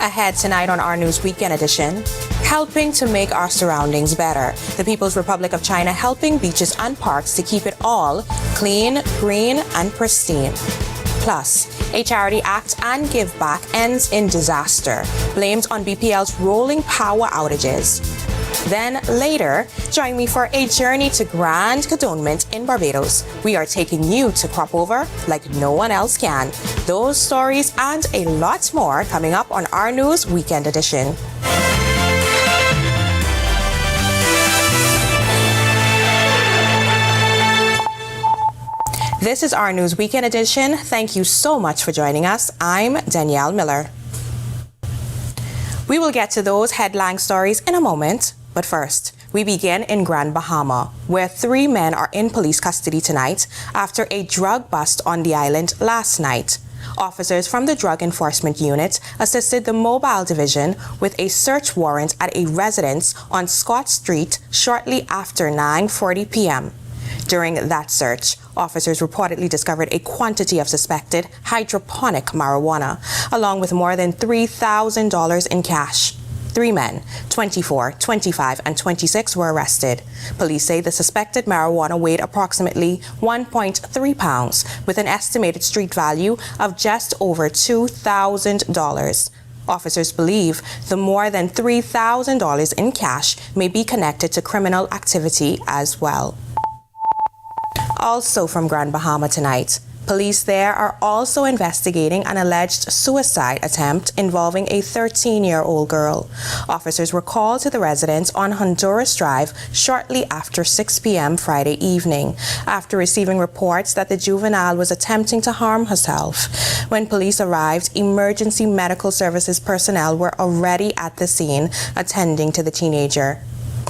Ahead tonight on our News Weekend edition, helping to make our surroundings better. The People's Republic of China helping beaches and parks to keep it all clean, green, and pristine. Plus, a charity act and give back ends in disaster, blamed on BPL's rolling power outages. Then later, join me for a journey to Grand Cantonment in Barbados. We are taking you to crop over like no one else can. Those stories and a lot more coming up on our News Weekend edition. This is our News Weekend edition. Thank you so much for joining us. I'm Danielle Miller. We will get to those headline stories in a moment. But first, we begin in Grand Bahama, where 3 men are in police custody tonight after a drug bust on the island last night. Officers from the Drug Enforcement Unit assisted the Mobile Division with a search warrant at a residence on Scott Street shortly after 9:40 p.m. During that search, officers reportedly discovered a quantity of suspected hydroponic marijuana, along with more than $3,000 in cash. 3 men, 24, 25, and 26, were arrested. Police say the suspected marijuana weighed approximately 1.3 pounds, with an estimated street value of just over $2,000. Officers believe the more than $3,000 in cash may be connected to criminal activity as well. Also from Grand Bahama tonight, police there are also investigating an alleged suicide attempt involving a 13-year-old girl. Officers were called to the residence on Honduras Drive shortly after 6 p.m. Friday evening, after receiving reports that the juvenile was attempting to harm herself. When police arrived, emergency medical services personnel were already at the scene attending to the teenager.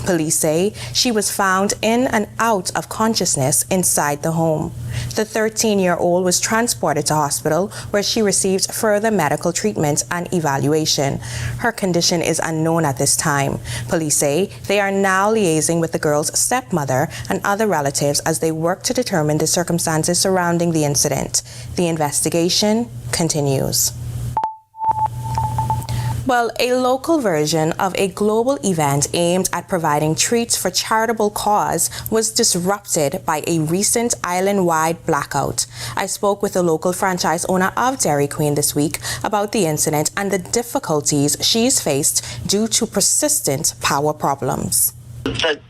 Police say she was found in and out of consciousness inside the home. The 13-year-old was transported to hospital where she received further medical treatment and evaluation. Her condition is unknown at this time. Police say they are now liaising with the girl's stepmother and other relatives as they work to determine the circumstances surrounding the incident. The investigation continues. Well, a local version of a global event aimed at providing treats for charitable cause was disrupted by a recent island-wide blackout. I spoke with the local franchise owner of Dairy Queen this week about the incident and the difficulties she's faced due to persistent power problems. The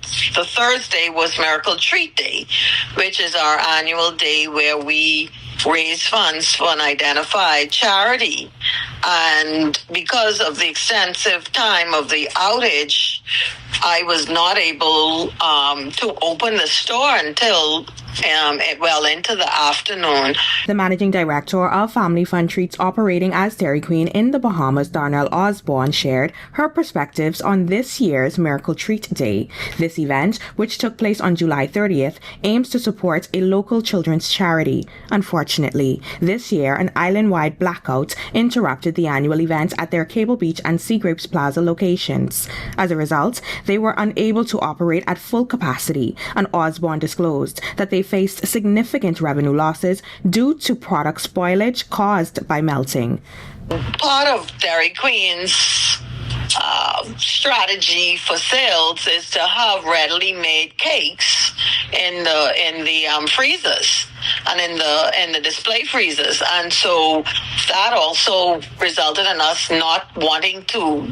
Thursday was Miracle Treat Day, which is our annual day where we raise funds for an identified charity. And because of the extensive time of the outage, I was not able to open the store until into the afternoon. The managing director of Family Fun Treats operating as Dairy Queen in the Bahamas, Darnell Osborne, shared her perspectives on this year's Miracle Treat Day. This event, which took place on July 30th, aims to support a local children's charity. Unfortunately, this year, an island-wide blackout interrupted the annual event at their Cable Beach and Sea Grapes Plaza locations. As a result, they were unable to operate at full capacity, and Osborne disclosed that they faced significant revenue losses due to product spoilage caused by melting. Part of Dairy Queen's strategy for sales is to have readily made cakes in the freezers and in the display freezers, and so that also resulted in us not wanting to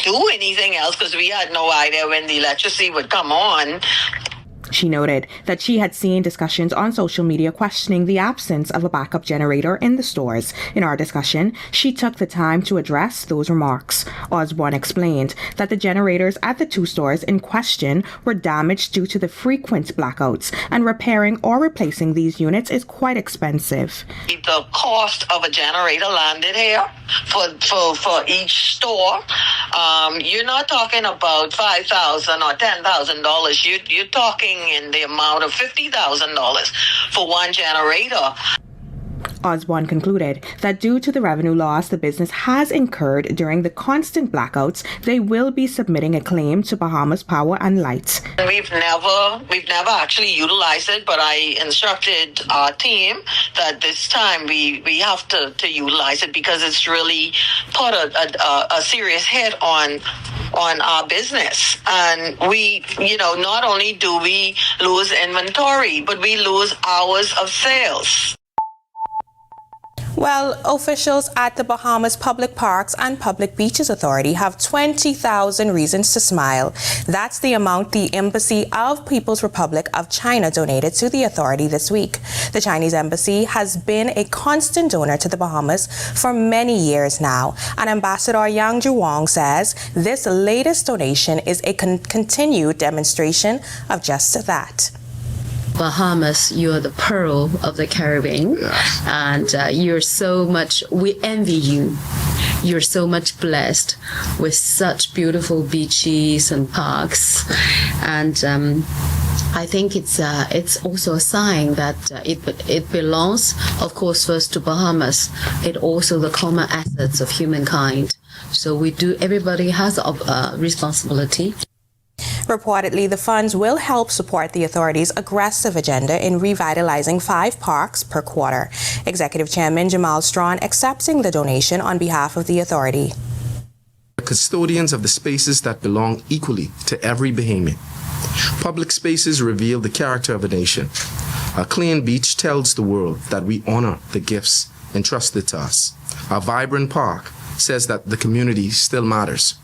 do anything else because we had no idea when the electricity would come on. She noted that she had seen discussions on social media questioning the absence of a backup generator in the stores. In our discussion, she took the time to address those remarks. Osborne explained that the generators at the 2 stores in question were damaged due to the frequent blackouts, and repairing or replacing these units is quite expensive. The cost of a generator landed here for each store. You're not talking about $5,000 or $10,000. You're talking in the amount of $50,000 for one generator. Osborne concluded that due to the revenue loss the business has incurred during the constant blackouts, they will be submitting a claim to Bahamas Power and Light. We've never actually utilized it, but I instructed our team that this time we have to utilize it because it's really put a serious hit on our business. And we, not only do we lose inventory, but we lose hours of sales. Well, officials at the Bahamas Public Parks and Public Beaches Authority have 20,000 reasons to smile. That's the amount the Embassy of People's Republic of China donated to the authority this week. The Chinese embassy has been a constant donor to the Bahamas for many years now, and Ambassador Yang Zhuang says this latest donation is a continued demonstration of just that. Bahamas, you're the pearl of the Caribbean, and you're so much, we envy you. You're so much blessed with such beautiful beaches and parks, and I think it's also a sign that it belongs, of course, first to Bahamas. It also the common assets of humankind. So everybody has a responsibility. Reportedly, the funds will help support the authority's aggressive agenda in revitalizing 5 parks per quarter. Executive Chairman Jamal Strawn accepting the donation on behalf of the authority. Custodians of the spaces that belong equally to every Bahamian. Public spaces reveal the character of a nation. A clean beach tells the world that we honor the gifts entrusted to us. A vibrant park says that the community still matters.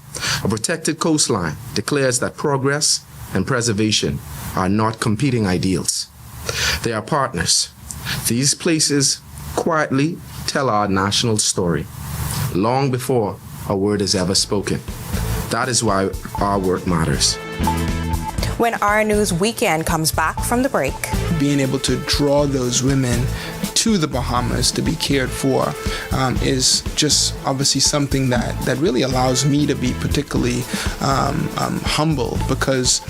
A protected coastline declares that progress and preservation are not competing ideals. They are partners. These places quietly tell our national story, long before a word is ever spoken. That is why our work matters. When our news weekend comes back from the break. Being able to draw those women to the Bahamas to be cared for is just obviously something that really allows me to be particularly humble because,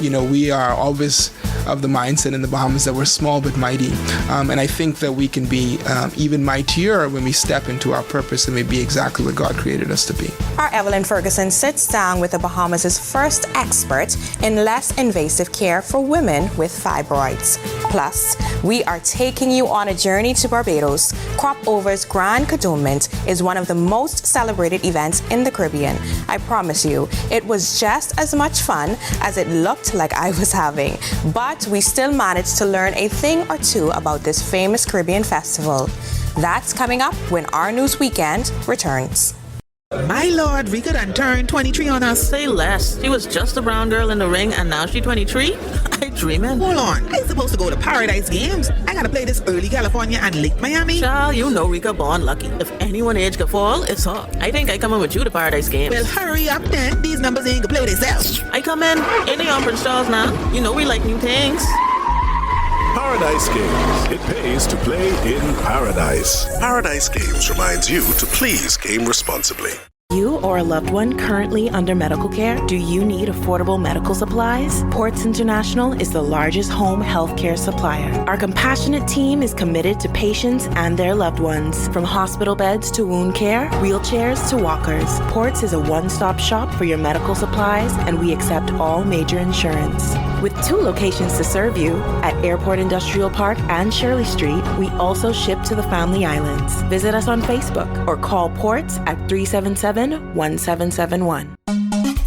we are always of the mindset in the Bahamas that we're small but mighty. And I think that we can be even mightier when we step into our purpose and we be exactly what God created us to be. Our Evelyn Ferguson sits down with the Bahamas' first expert in less invasive care for women with fibroids. Plus, we are taking you on a journey to Barbados. Crop Over's Grand Cantonment is one of the most celebrated events in the Caribbean. I promise you, it was just as much fun as it looked like I was having. But we still managed to learn a thing or two about this famous Caribbean festival. That's coming up when our news weekend returns. My lord, Rika done turned 23 on us. Say less. She was just a brown girl in the ring and now she 23? I dreaming. Hold on. I ain't supposed to go to Paradise Games. I gotta play this early California and late Miami. Child, you know Rika born lucky. If anyone age could fall, it's her. I think I coming with you to Paradise Games. Well, hurry up then. These numbers ain't gonna play themselves. I come in the Prince Charles now. You know we like new things. Paradise Games. It pays to play in paradise. Paradise Games reminds you to please game responsibly. You or a loved one currently under medical care? Do you need affordable medical supplies? Ports International is the largest home healthcare supplier. Our compassionate team is committed to patients and their loved ones. From hospital beds to wound care, wheelchairs to walkers, Ports is a one-stop shop for your medical supplies, and we accept all major insurance. With 2 locations to serve you, at Airport Industrial Park and Shirley Street, we also ship to the Family Islands. Visit us on Facebook or call Ports at 377-1771.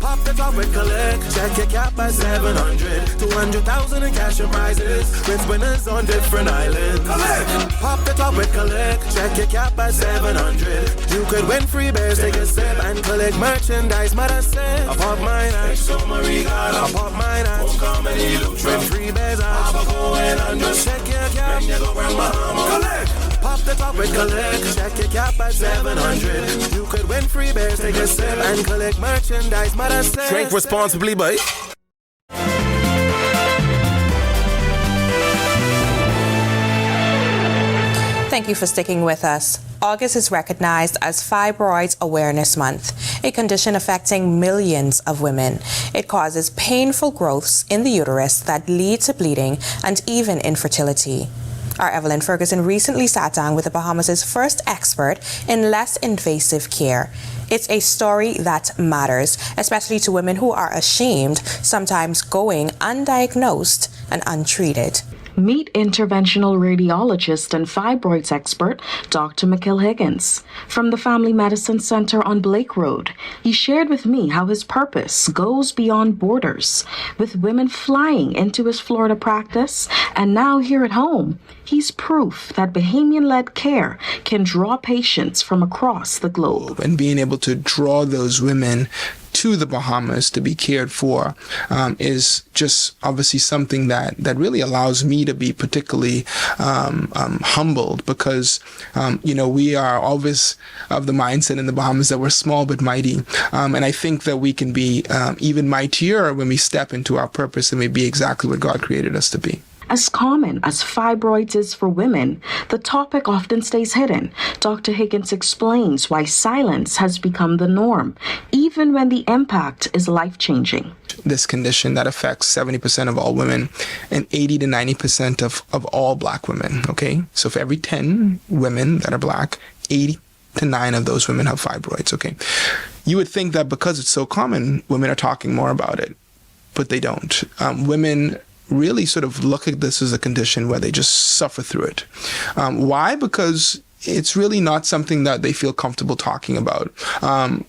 Pop the top with collect, check your cap by 700, 200,000 in cash and prizes, with winners on different islands. Collect. Pop the top with collect, check your cap by 700. You could win free bears, take a sip and collect merchandise. Mother said, I pop mine and so Marie got I pop mine and comedy loot with free bears. I'm going under. Check your cap, you go from Bahama. Collect. Pop the top with collect, check your cap at 700. You could win free bears, take a sip and collect merchandise. Mother says, drink responsibly, boy. Thank you for sticking with us. August is recognized as Fibroids Awareness Month, a condition affecting millions of women. It causes painful growths in the uterus that lead to bleeding and even infertility. Our Evelyn Ferguson recently sat down with the Bahamas' first expert in less invasive care. It's a story that matters, especially to women who are ashamed, sometimes going undiagnosed and untreated. Meet interventional radiologist and fibroids expert Dr. McKill Higgins. From the Family Medicine Center on Blake Road, he shared with me how his purpose goes beyond borders, with women flying into his Florida practice, and now here at home, he's proof that Bahamian-led care can draw patients from across the globe. And being able to draw those women to the Bahamas to be cared for is just obviously something that really allows me to be particularly humbled, because we are always of the mindset in the Bahamas that we're small but mighty, and I think that we can be even mightier when we step into our purpose and we be exactly what God created us to be. As common as fibroids is for women, the topic often stays hidden. Dr. Higgins explains why silence has become the norm, even when the impact is life-changing. This condition that affects 70% of all women and 80 to 90% of all Black women, okay? So for every 10 women that are Black, 80 to 9 of those women have fibroids, okay? You would think that because it's so common, women are talking more about it, but they don't. Women really sort of look at this as a condition where they just suffer through it. Why? Because it's really not something that they feel comfortable talking about. On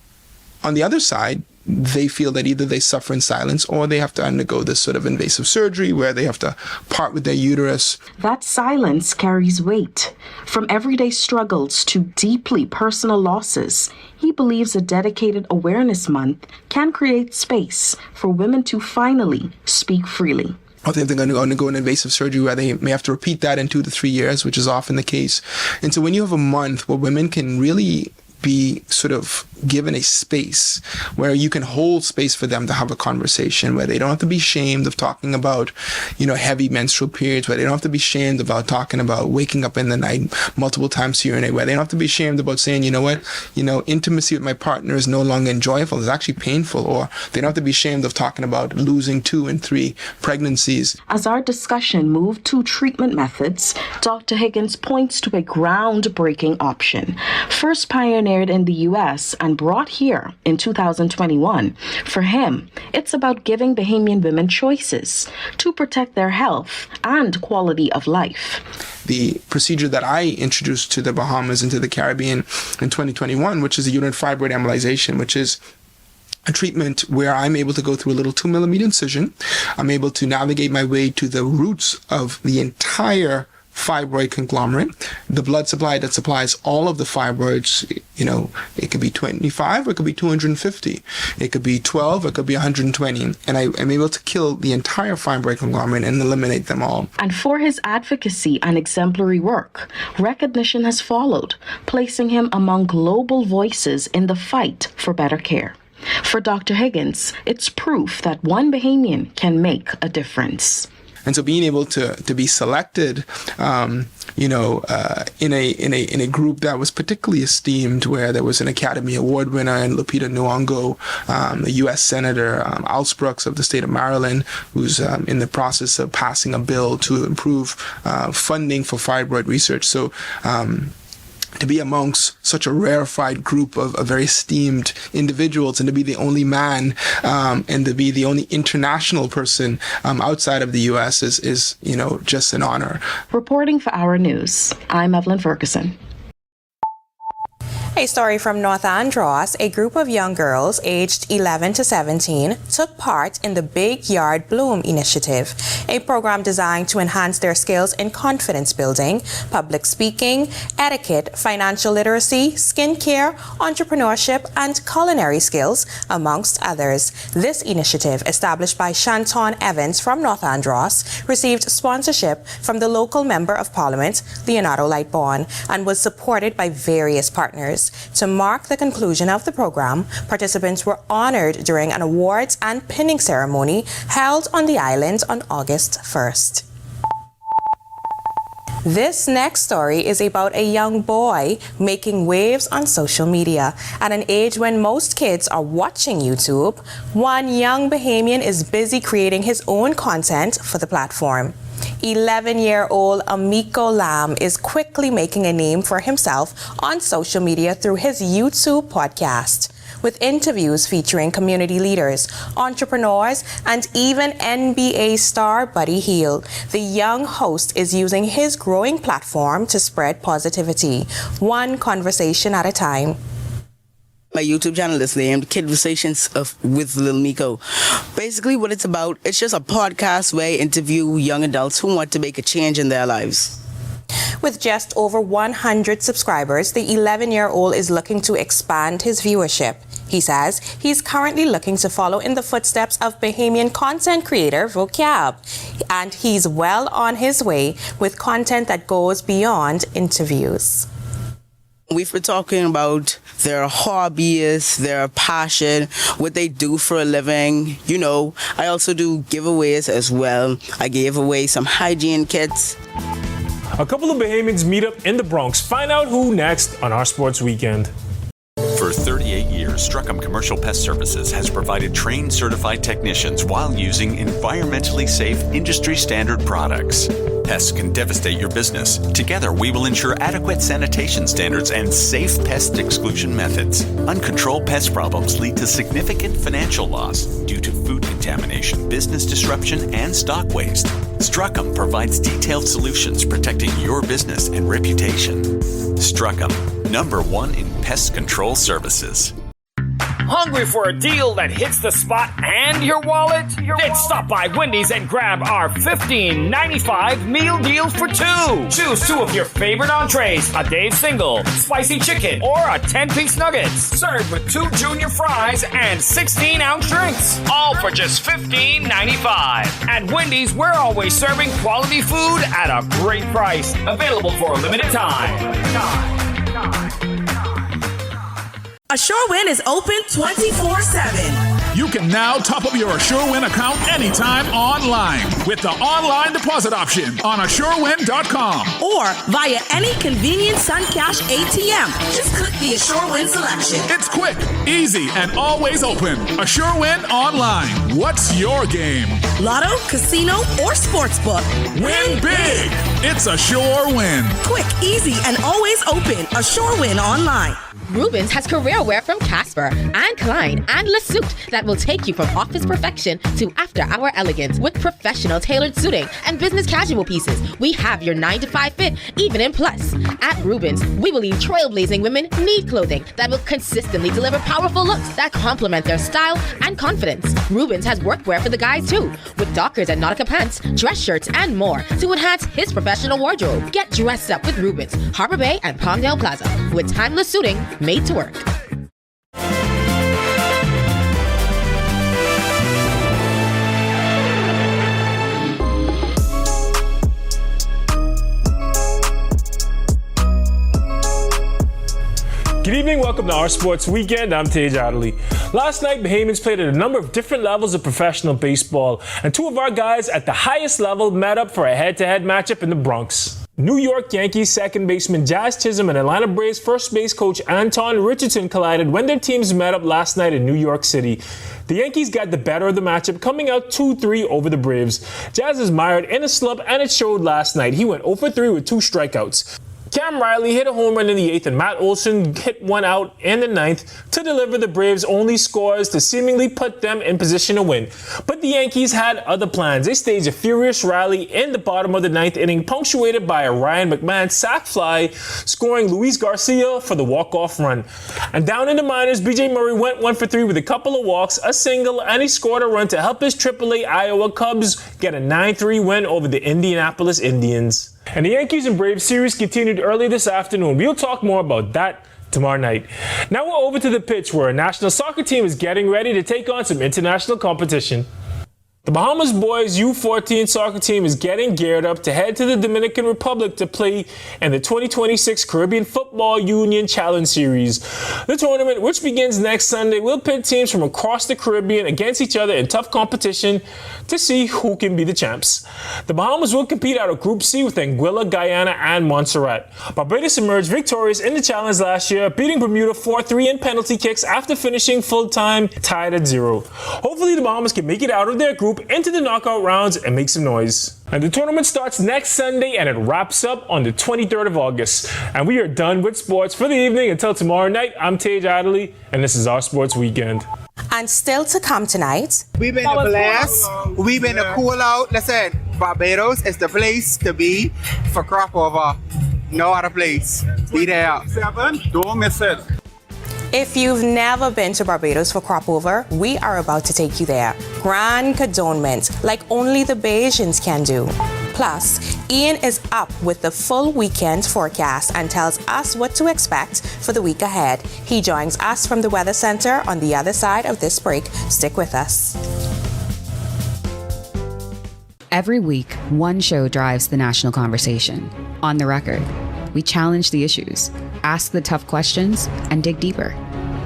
the other side, they feel that either they suffer in silence or they have to undergo this sort of invasive surgery where they have to part with their uterus. That silence carries weight. From everyday struggles to deeply personal losses, he believes a dedicated awareness month can create space for women to finally speak freely. Or they're going to undergo an invasive surgery where they may have to repeat that in 2 to 3 years, which is often the case. And so when you have a month where women can really be sort of given a space where you can hold space for them to have a conversation, where they don't have to be ashamed of talking about, heavy menstrual periods, where they don't have to be ashamed about talking about waking up in the night multiple times to urinate, where they don't have to be ashamed about saying, intimacy with my partner is no longer enjoyable, it's actually painful, or they don't have to be ashamed of talking about losing 2 and 3 pregnancies. As our discussion moved to treatment methods, Dr. Higgins points to a groundbreaking option, first pioneered in the U.S. and brought here in 2021. For him, it's about giving Bahamian women choices to protect their health and quality of life. The procedure that I introduced to the Bahamas and to the Caribbean in 2021, which is a uterine fibroid embolization, which is a treatment where I'm able to go through a little 2mm incision. I'm able to navigate my way to the roots of the entire fibroid conglomerate, the blood supply that supplies all of the fibroids. It could be 25 or it could be 250. It could be 12 or it could be 120. And I'm able to kill the entire fibroid conglomerate and eliminate them all. And for his advocacy and exemplary work, recognition has followed, placing him among global voices in the fight for better care. For Dr. Higgins, it's proof that one Bahamian can make a difference. And so being able to be selected, in a group that was particularly esteemed, where there was an Academy Award winner and Lupita Nyong'o, a U.S. Senator, Al Brooks of the state of Maryland, who's in the process of passing a bill to improve funding for fibroid research. So to be amongst such a rarefied group of very esteemed individuals, and to be the only man and to be the only international person outside of the U.S. is just an honor. Reporting for Our News, I'm Evelyn Ferguson. A story from North Andros. A group of young girls aged 11 to 17 took part in the Big Yard Bloom initiative, a program designed to enhance their skills in confidence building, public speaking, etiquette, financial literacy, skincare, entrepreneurship, and culinary skills, amongst others. This initiative, established by Shanton Evans from North Andros, received sponsorship from the local Member of Parliament, Leonardo Lightbourne, and was supported by various partners. To mark the conclusion of the program, participants were honored during an awards and pinning ceremony held on the island on August 1st. This next story is about a young boy making waves on social media. At an age when most kids are watching YouTube, one young Bahamian is busy creating his own content for the platform. 11-year-old Amico Lam is quickly making a name for himself on social media through his YouTube podcast, with interviews featuring community leaders, entrepreneurs, and even NBA star Buddy Hield. The young host is using his growing platform to spread positivity, one conversation at a time. My YouTube channel is named Conversations with Lil Miko. Basically what it's about, it's just a podcast where I interview young adults who want to make a change in their lives. With just over 100 subscribers, the 11-year-old is looking to expand his viewership. He says he's currently looking to follow in the footsteps of Bahamian content creator Vocab, and he's well on his way with content that goes beyond interviews. We've been talking about their hobbies, their passion, what they do for a living. You know, I also do giveaways as well. I gave away some hygiene kits. A couple of Bahamians meet up in the Bronx. Find out who next on Our Sports Weekend. For 38 years, Struckham Commercial Pest Services has provided trained certified technicians while using environmentally safe, industry-standard products. Pests can devastate your business. Together, we will ensure adequate sanitation standards and safe pest exclusion methods. Uncontrolled pest problems lead to significant financial loss due to food contamination, business disruption, and stock waste. Struckham provides detailed solutions protecting your business and reputation. Struckham, #1 in pest control services. Hungry for a deal that hits the spot and your wallet? Then stop by Wendy's and grab our $15.95 meal deals for two. Choose two of your favorite entrees, a Dave's single, spicy chicken, or a 10-piece nuggets. Served with 2 junior fries and 16-ounce drinks. All for just $15.95. At Wendy's, we're always serving quality food at a great price. Available for a limited time. A Sure Win is open 24/7. You can now top up your Sure Win account anytime online with the online deposit option on ASureWin.com. Or via any convenient Sun Cash ATM. Just click the Sure Win selection. It's quick, easy, and always open. Sure Win online. What's your game? Lotto, casino, or sportsbook. Win big. It's a Sure Win. Quick, easy, and always open. A Sure Win online. Rubens has career wear from Casper and Klein and LeSuit that will take you from office perfection to after-hour elegance with professional tailored suiting and business casual pieces. We have your 9-to-5 fit, even in plus. At Rubens, we believe trailblazing women need clothing that will consistently deliver powerful looks that complement their style and confidence. Rubens has workwear for the guys too, with Dockers and Nautica pants, dress shirts, and more to enhance his professional wardrobe. Get dressed up with Rubens, Harbor Bay and Palmdale Plaza, with timeless suiting made to work. Good evening, welcome to Our Sports Weekend. I'm Tej Adderley. Last night, Bahamians played at a number of different levels of professional baseball, and two of our guys at the highest level met up for a head-to-head matchup in the Bronx. New York Yankees second baseman Jazz Chisholm and Atlanta Braves first base coach Anton Richardson collided when their teams met up last night in New York City. The Yankees got the better of the matchup, coming out 2-3 over the Braves. Jazz is mired in a slump, and it showed last night. He went 0-3 with 2 strikeouts. Cam Riley hit a home run in the 8th, and Matt Olson hit one out in the 9th to deliver the Braves' only scores to seemingly put them in position to win. But the Yankees had other plans. They staged a furious rally in the bottom of the 9th inning, punctuated by a Ryan McMahon sac fly, scoring Luis Garcia for the walk-off run. And down in the minors, B.J. Murray went 1-for-3 with a couple of walks, a single, and he scored a run to help his AAA Iowa Cubs get a 9-3 win over the Indianapolis Indians. And the Yankees and Braves series continued early this afternoon. We'll talk more about that tomorrow night. Now we're over to the pitch where a national soccer team is getting ready to take on some international competition. The Bahamas boys U14 soccer team is getting geared up to head to the Dominican Republic to play in the 2026 Caribbean Football Union Challenge Series. The tournament, which begins next Sunday, will pit teams from across the Caribbean against each other in tough competition to see who can be the champs. The Bahamas will compete out of Group C with Anguilla, Guyana, and Montserrat. Barbados emerged victorious in the challenge last year, beating Bermuda 4-3 in penalty kicks after finishing full-time tied at 0. Hopefully the Bahamas can make it out of their group into the knockout rounds and make some noise. And the tournament starts next Sunday and it wraps up on the 23rd of August. And we are done with sports for the evening. Until tomorrow night, I'm Tej Adderley, and this is our Sports Weekend. And still to come tonight. We've been a blast. We've been a cool out. Listen, Barbados is the place to be for crop over. No other place. Be there. Don't miss it. If you've never been to Barbados for crop over, we are about to take you there. Grand condonement, like only the Bayesians can do. Plus, Ian is up with the full weekend forecast and tells us what to expect for the week ahead. He joins us from the Weather Center on the other side of this break. Stick with us. Every week, one show drives the national conversation. On the Record, we challenge the issues, ask the tough questions, and dig deeper.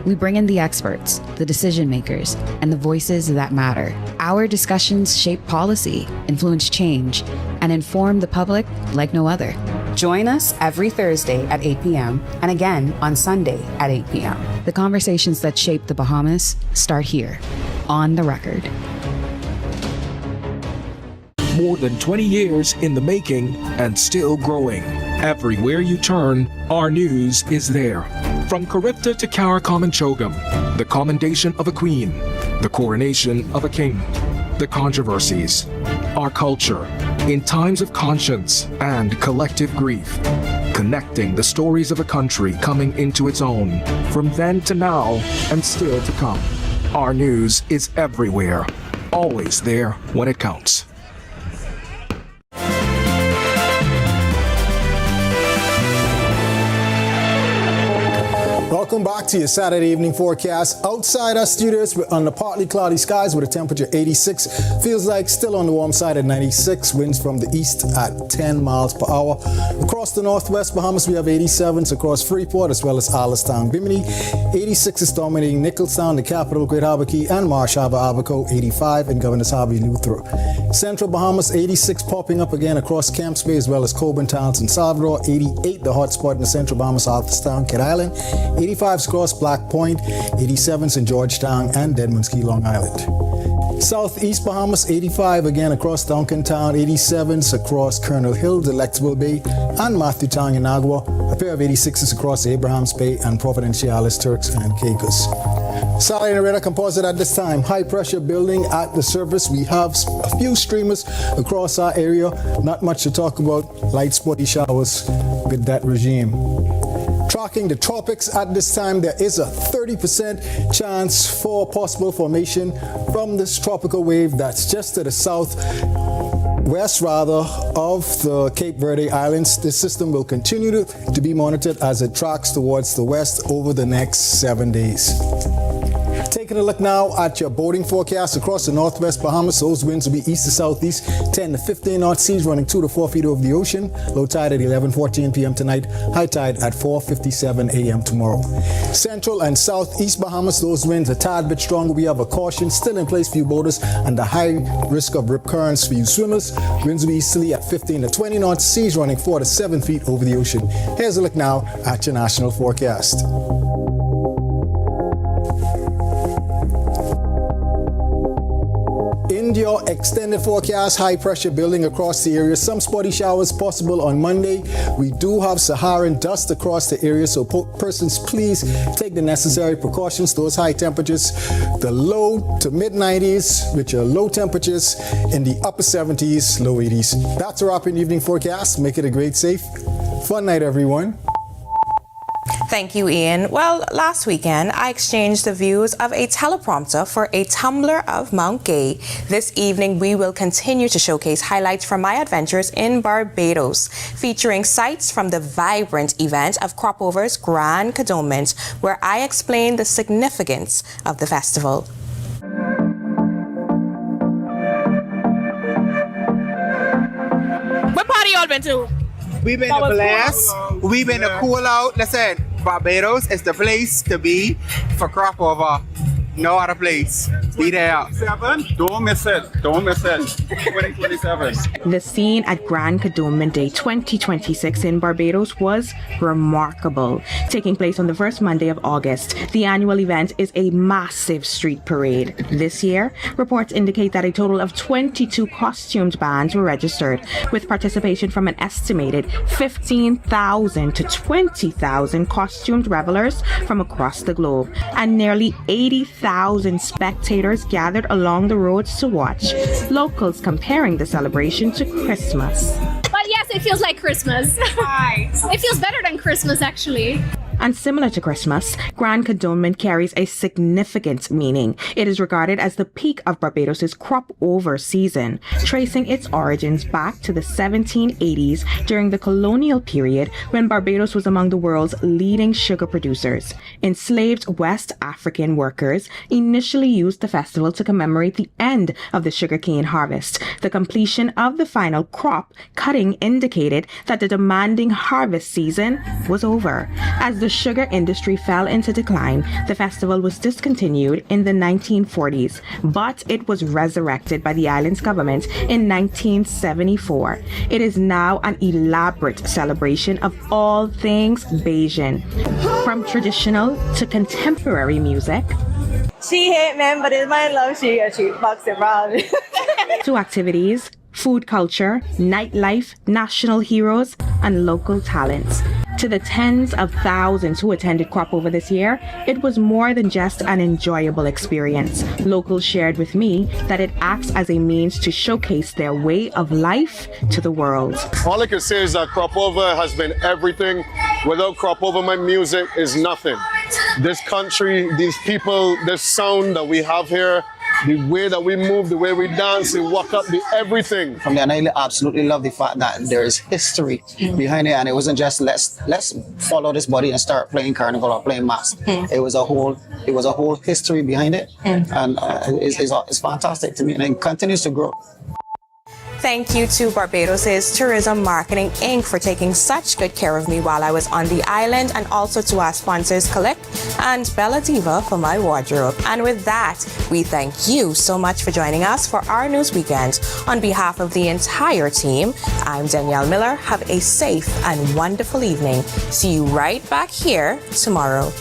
We bring in the experts, the decision makers, and the voices that matter. Our discussions shape policy, influence change, and inform the public like no other. Join us every Thursday at 8 p.m. and again on Sunday at 8 p.m. The conversations that shape the Bahamas start here, on the Record. More than 20 years in the making and still growing. Everywhere you turn, our news is there. From Caripta to Caricom and Chogam, the commendation of a queen, the coronation of a king, the controversies, our culture, in times of conscience and collective grief, connecting the stories of a country coming into its own, from then to now and still to come. Our news is everywhere, always there when it counts. Welcome back to your Saturday evening forecast. Outside our studios, we're under partly cloudy skies with a temperature 86. Feels like still on the warm side at 96. Winds from the east at 10 miles per hour. Across the northwest Bahamas, we have 87s across Freeport as well as Alistown, Bimini. 86 is dominating Nicholstown, the capital, Great Harbour Key, and Marsh Harbour, Abaco. 85 in Governor's Harbour, Luther. Central Bahamas, 86 popping up again across Camps Bay as well as Coburn Towns and Salvador. 88 the hotspot in the Central Bahamas, Arthurstown, Kid Island. 85s across Black Point, 87s in Georgetown and Deadman's Key, Long Island. Southeast Bahamas, 85 again across Duncan Town, 87s across Colonel Hill, Delectable Bay, and Matthew Town in Agua. A pair of 86s across Abrahams Bay and Providenciales, Turks and Caicos. Saturday in the radar composite at this time. High pressure building at the surface. We have a few streamers across our area. Not much to talk about. Light spotty showers with that regime. Tracking the tropics at this time, there is a 30% chance for possible formation from this tropical wave that's just to the southwest of the Cape Verde Islands. This system will continue to be monitored as it tracks towards the west over the next 7 days. Taking a look now at your boating forecast across the northwest Bahamas. Those winds will be east to southeast, 10 to 15 knot, seas running 2 to 4 feet over the ocean. Low tide at 11:14 p.m. tonight, high tide at 4:57 a.m. tomorrow. Central and southeast Bahamas, those winds a tad bit stronger. We have a caution still in place for you boaters and a high risk of rip currents for you swimmers. Winds will be easterly at 15 to 20 knots, seas running 4 to 7 feet over the ocean. Here's a look now at your national forecast. In your extended forecast, high pressure building across the area. Some spotty showers possible on Monday. We do have Saharan dust across the area, so persons please take the necessary precautions. Those high temperatures, the low to mid 90s with your low temperatures in the upper 70s, low 80s. That's a wrap in evening forecast. Make it a great, safe, fun night, everyone. Thank you, Ian. Well, last weekend, I exchanged the views of a teleprompter for a tumbler of Mount Gay. This evening, we will continue to showcase highlights from my adventures in Barbados, featuring sights from the vibrant event of Cropover's Grand Condonement, where I explain the significance of the festival. What party y'all been to? We've been a blast. We've been a cool out. Listen, Barbados is the place to be for crop over. no other place. Be there. 7, don't miss it. Don't miss it. 2027. The scene at Grand Cantonment Day 2026 in Barbados was remarkable. Taking place on the first Monday of August, the annual event is a massive street parade. This year, reports indicate that a total of 22 costumed bands were registered, with participation from an estimated 15,000 to 20,000 costumed revelers from across the globe, and nearly 80,000 spectators gathered along the roads to watch, locals comparing the celebration to Christmas. But yes, it feels like Christmas. It feels better than Christmas, actually. And similar to Christmas, Grand Cantonment carries a significant meaning. It is regarded as the peak of Barbados' crop over season, tracing its origins back to the 1780s during the colonial period when Barbados was among the world's leading sugar producers. Enslaved West African workers initially used the festival to commemorate the end of the sugarcane harvest. The completion of the final crop cutting indicated that the demanding harvest season was over. As the sugar industry fell into decline, the festival was discontinued in the 1940s, but it was resurrected by the island's government in 1974. It is now an elaborate celebration of all things Bajan, from traditional to contemporary music, she hate men, but it's my love, she box it around. to activities, food culture, nightlife, national heroes, and local talents. To the tens of thousands who attended Crop Over this year, it was more than just an enjoyable experience. Locals shared with me that it acts as a means to showcase their way of life to the world. All I can say is that Crop Over has been everything. Without Crop Over, my music is nothing. This country, these people, this sound that we have here, the way that we move, the way we dance, we walk up, the everything. From there, and I absolutely love the fact that there is history behind it, and it wasn't just let's follow this body and start playing carnival or playing mass. It was a whole history behind it, and it's fantastic to me, and it continues to grow. Thank you to Barbados' Tourism Marketing Inc. for taking such good care of me while I was on the island, and also to our sponsors Collect and Bella Diva for my wardrobe. And with that, we thank you so much for joining us for our news weekend. On behalf of the entire team, I'm Danielle Miller. Have a safe and wonderful evening. See you right back here tomorrow.